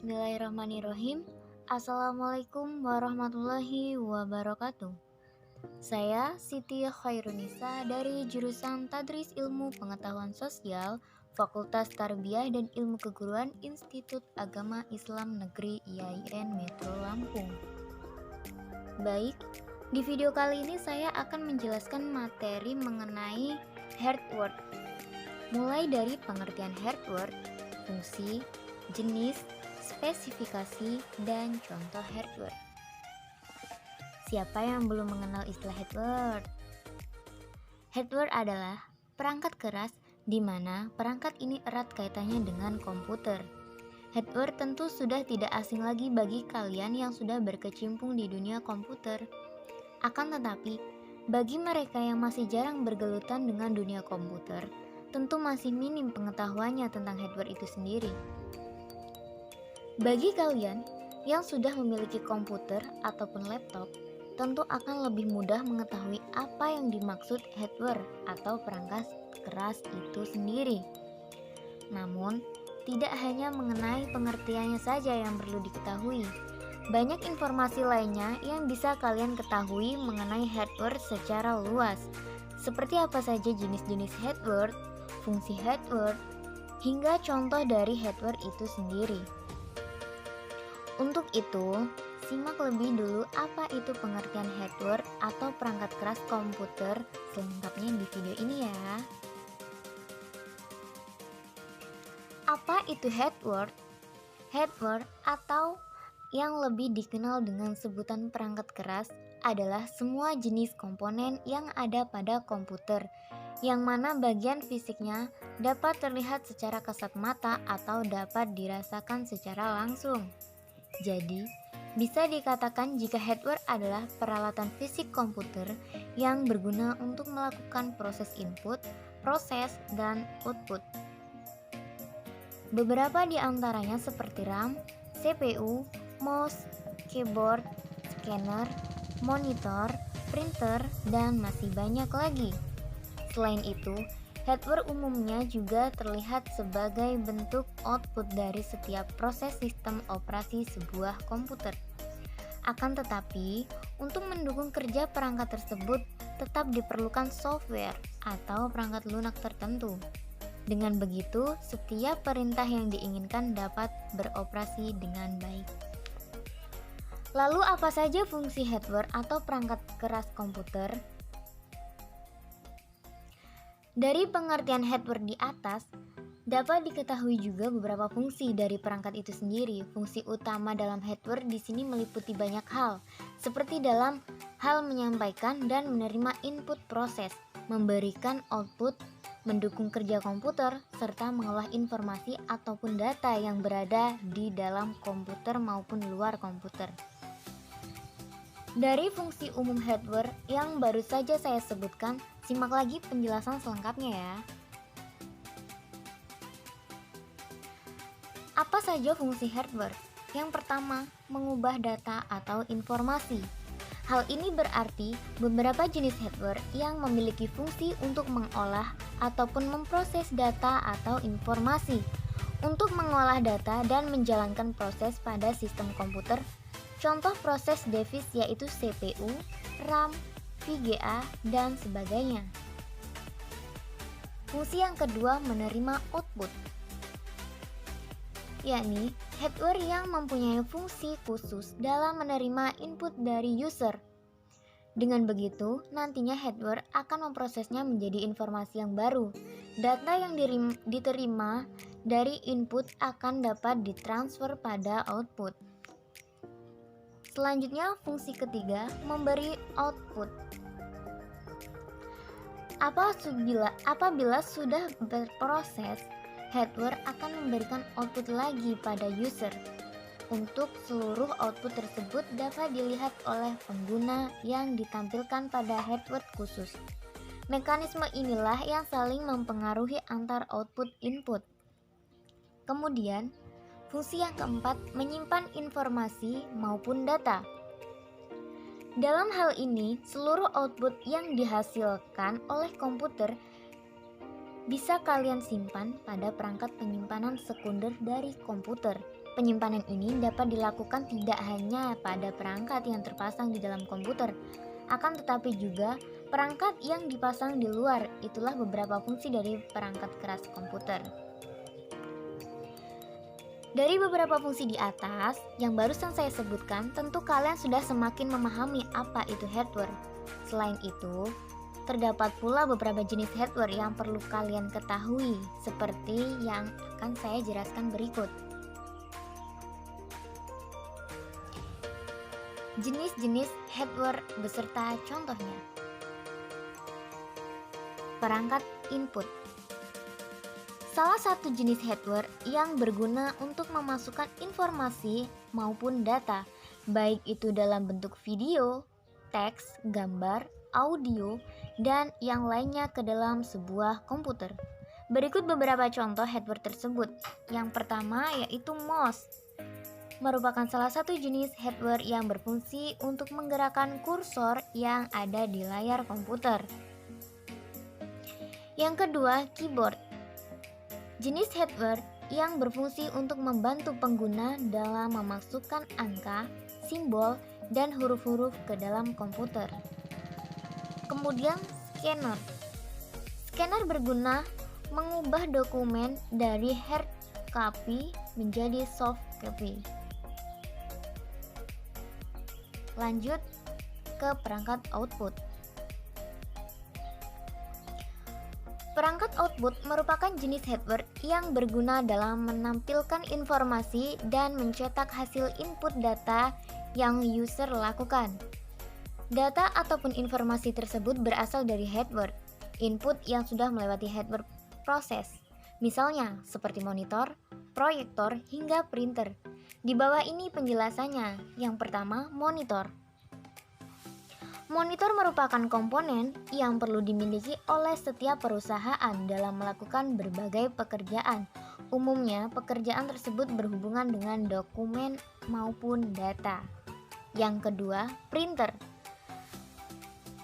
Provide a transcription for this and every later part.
Bismillahirrahmanirrahim. Assalamualaikum warahmatullahi wabarakatuh. Saya Siti Khairunisa dari jurusan Tadris Ilmu Pengetahuan Sosial, Fakultas Tarbiyah dan Ilmu Keguruan Institut Agama Islam Negeri IAIN Metro Lampung. Baik, di video kali ini saya akan menjelaskan materi mengenai hard word. Mulai dari pengertian hard word, fungsi, jenis, spesifikasi, dan contoh hard word. Siapa yang belum mengenal istilah hard word? Hard word adalah perangkat keras di mana perangkat ini erat kaitannya dengan komputer. Hard word tentu sudah tidak asing lagi bagi kalian yang sudah berkecimpung di dunia komputer. Akan tetapi, bagi mereka yang masih jarang bergelutan dengan dunia komputer, tentu masih minim pengetahuannya tentang hardware itu sendiri. Bagi kalian yang sudah memiliki komputer ataupun laptop, tentu akan lebih mudah mengetahui apa yang dimaksud hardware atau perangkat keras itu sendiri. Namun, tidak hanya mengenai pengertiannya saja yang perlu diketahui. Banyak informasi lainnya yang bisa kalian ketahui mengenai hardware secara luas, seperti apa saja jenis-jenis hardware, fungsi hardware, hingga contoh dari hardware itu sendiri. Untuk itu, simak lebih dulu apa itu pengertian hardware atau perangkat keras komputer selengkapnya di video ini ya. Apa itu hardware? Hardware atau yang lebih dikenal dengan sebutan perangkat keras adalah semua jenis komponen yang ada pada komputer, yang mana bagian fisiknya dapat terlihat secara kasat mata atau dapat dirasakan secara langsung. Jadi, bisa dikatakan jika hardware adalah peralatan fisik komputer yang berguna untuk melakukan proses input, proses, dan output. Beberapa di antaranya seperti RAM, CPU, mouse, keyboard, scanner, monitor, printer, dan masih banyak lagi. Selain itu, hardware umumnya juga terlihat sebagai bentuk output dari setiap proses sistem operasi sebuah komputer. Akan tetapi, untuk mendukung kerja perangkat tersebut tetap diperlukan software atau perangkat lunak tertentu. Dengan begitu, setiap perintah yang diinginkan dapat beroperasi dengan baik. Lalu apa saja fungsi hardware atau perangkat keras komputer? Dari pengertian hardware di atas, dapat diketahui juga beberapa fungsi dari perangkat itu sendiri. Fungsi utama dalam hardware di sini meliputi banyak hal, seperti dalam hal menyampaikan dan menerima input proses, memberikan output, mendukung kerja komputer, serta mengolah informasi ataupun data yang berada di dalam komputer maupun luar komputer. Dari fungsi umum hardware yang baru saja saya sebutkan, simak lagi penjelasan selengkapnya ya. Apa saja fungsi hardware? Yang pertama, mengubah data atau informasi. Hal ini berarti beberapa jenis hardware yang memiliki fungsi untuk mengolah ataupun memproses data atau informasi. Untuk mengolah data dan menjalankan proses pada sistem komputer, contoh proses device yaitu CPU, RAM, VGA, dan sebagainya. Fungsi yang kedua, menerima output, yakni hardware yang mempunyai fungsi khusus dalam menerima input dari user. Dengan begitu, nantinya hardware akan memprosesnya menjadi informasi yang baru. Data yang diterima dari input akan dapat ditransfer pada output. Selanjutnya, fungsi ketiga, memberi output. Apabila sudah berproses, hardware akan memberikan output lagi pada user. Untuk seluruh output tersebut dapat dilihat oleh pengguna yang ditampilkan pada hardware khusus. Mekanisme inilah yang saling mempengaruhi antar output input. Kemudian, fungsi yang keempat, menyimpan informasi maupun data. Dalam hal ini, seluruh output yang dihasilkan oleh komputer bisa kalian simpan pada perangkat penyimpanan sekunder dari komputer. Penyimpanan ini dapat dilakukan tidak hanya pada perangkat yang terpasang di dalam komputer, akan tetapi juga perangkat yang dipasang di luar. Itulah beberapa fungsi dari perangkat keras komputer. Dari beberapa fungsi di atas yang barusan saya sebutkan, tentu kalian sudah semakin memahami apa itu hardware. Selain itu, terdapat pula beberapa jenis hardware yang perlu kalian ketahui, seperti yang akan saya jelaskan berikut. Jenis-jenis hardware beserta contohnya. Perangkat input. Salah satu jenis hardware yang berguna untuk memasukkan informasi maupun data, baik itu dalam bentuk video, teks, gambar, audio, dan yang lainnya ke dalam sebuah komputer. Berikut beberapa contoh hardware tersebut. Yang pertama yaitu mouse. Merupakan salah satu jenis hardware yang berfungsi untuk menggerakkan kursor yang ada di layar komputer. Yang kedua, keyboard. Jenis hardware yang berfungsi untuk membantu pengguna dalam memasukkan angka, simbol, dan huruf-huruf ke dalam komputer. Kemudian, scanner. Scanner berguna mengubah dokumen dari hard copy menjadi soft copy. Lanjut ke perangkat output. Perangkat output merupakan jenis hardware yang berguna dalam menampilkan informasi dan mencetak hasil input data yang user lakukan. Data ataupun informasi tersebut berasal dari hardware input yang sudah melewati hardware proses, misalnya seperti monitor, proyektor, hingga printer. Di bawah ini penjelasannya. Yang pertama, monitor. Monitor merupakan komponen yang perlu dimiliki oleh setiap perusahaan dalam melakukan berbagai pekerjaan. Umumnya, pekerjaan tersebut berhubungan dengan dokumen maupun data. Yang kedua, printer.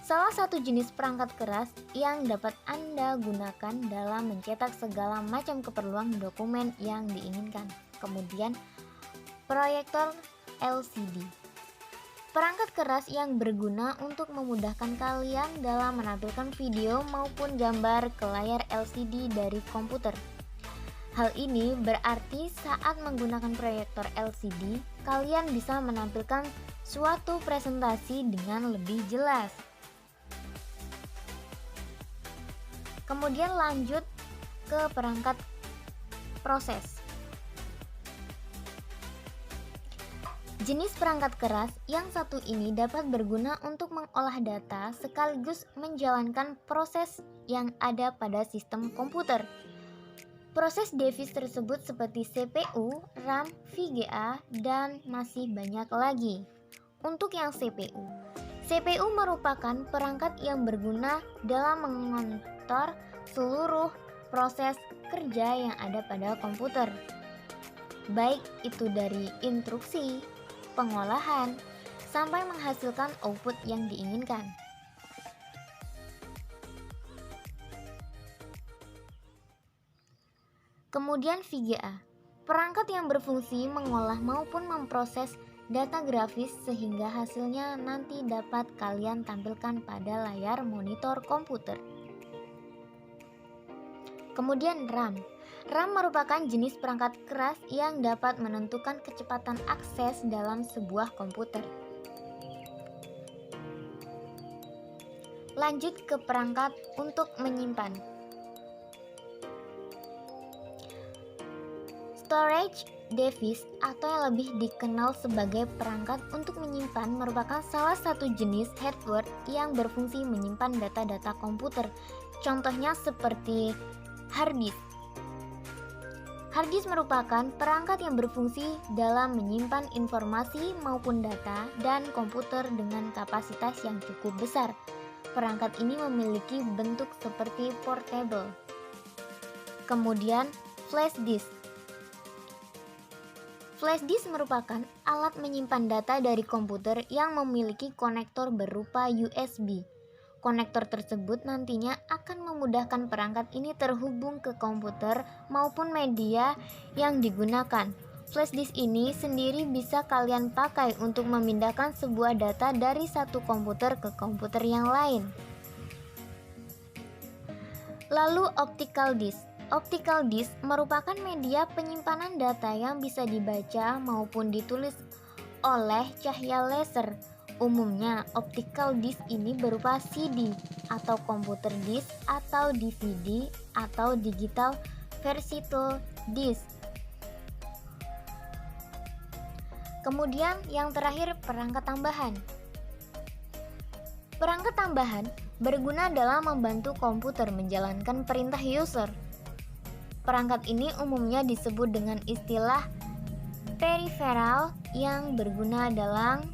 Salah satu jenis perangkat keras yang dapat Anda gunakan dalam mencetak segala macam keperluan dokumen yang diinginkan. Kemudian, proyektor LCD. Perangkat keras yang berguna untuk memudahkan kalian dalam menampilkan video maupun gambar ke layar LCD dari komputer. Hal ini berarti saat menggunakan proyektor LCD, kalian bisa menampilkan suatu presentasi dengan lebih jelas. Kemudian lanjut ke perangkat proses. Jenis perangkat keras yang satu ini dapat berguna untuk mengolah data sekaligus menjalankan proses yang ada pada sistem komputer. Proses device tersebut seperti CPU, RAM, VGA, dan masih banyak lagi. Untuk yang CPU merupakan perangkat yang berguna dalam mengontrol seluruh proses kerja yang ada pada komputer, baik itu dari instruksi, pengolahan, sampai menghasilkan output yang diinginkan. Kemudian VGA, perangkat yang berfungsi mengolah maupun memproses data grafis sehingga hasilnya nanti dapat kalian tampilkan pada layar monitor komputer. Kemudian RAM. RAM merupakan jenis perangkat keras yang dapat menentukan kecepatan akses dalam sebuah komputer. Lanjut ke perangkat untuk menyimpan. Storage device atau yang lebih dikenal sebagai perangkat untuk menyimpan merupakan salah satu jenis hardware yang berfungsi menyimpan data-data komputer. Contohnya seperti hard disk. Hard disk merupakan perangkat yang berfungsi dalam menyimpan informasi maupun data dan komputer dengan kapasitas yang cukup besar. Perangkat ini memiliki bentuk seperti portable. Kemudian, flash disk. Flash disk merupakan alat menyimpan data dari komputer yang memiliki konektor berupa USB. Konektor tersebut nantinya akan memudahkan perangkat ini terhubung ke komputer maupun media yang digunakan. Flash disk ini sendiri bisa kalian pakai untuk memindahkan sebuah data dari satu komputer ke komputer yang lain. Lalu optical disk. Optical disk merupakan media penyimpanan data yang bisa dibaca maupun ditulis oleh cahaya laser. Umumnya, optical disk ini berupa CD atau komputer disk atau DVD atau digital versatile disk. Kemudian yang terakhir, perangkat tambahan. Perangkat tambahan berguna dalam membantu komputer menjalankan perintah user. Perangkat ini umumnya disebut dengan istilah peripheral yang berguna dalam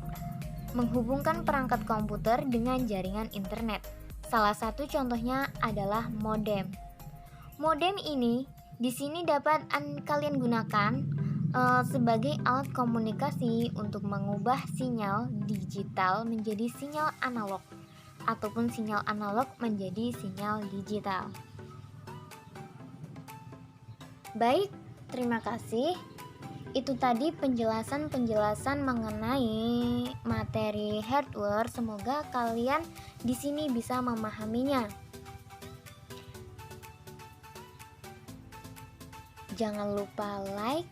menghubungkan perangkat komputer dengan jaringan internet. Salah satu contohnya adalah modem. Modem ini di sini dapat kalian gunakan sebagai alat komunikasi untuk mengubah sinyal digital menjadi sinyal analog ataupun sinyal analog menjadi sinyal digital. Baik, terima kasih. Itu tadi penjelasan-penjelasan mengenai materi hardware. Semoga kalian di sini bisa memahaminya. Jangan lupa like,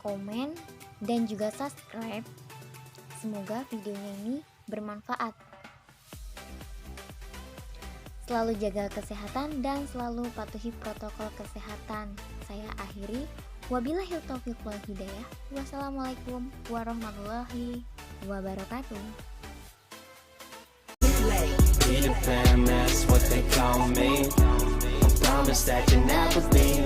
komen, dan juga subscribe. Semoga videonya ini bermanfaat. Selalu jaga kesehatan dan selalu patuhi protokol kesehatan. Saya akhiri. Wabillahi taufiq wal hidayah. Wassalamualaikum warahmatullahi wabarakatuh. Peter Pan, that's what they call me. I promise that you'll never be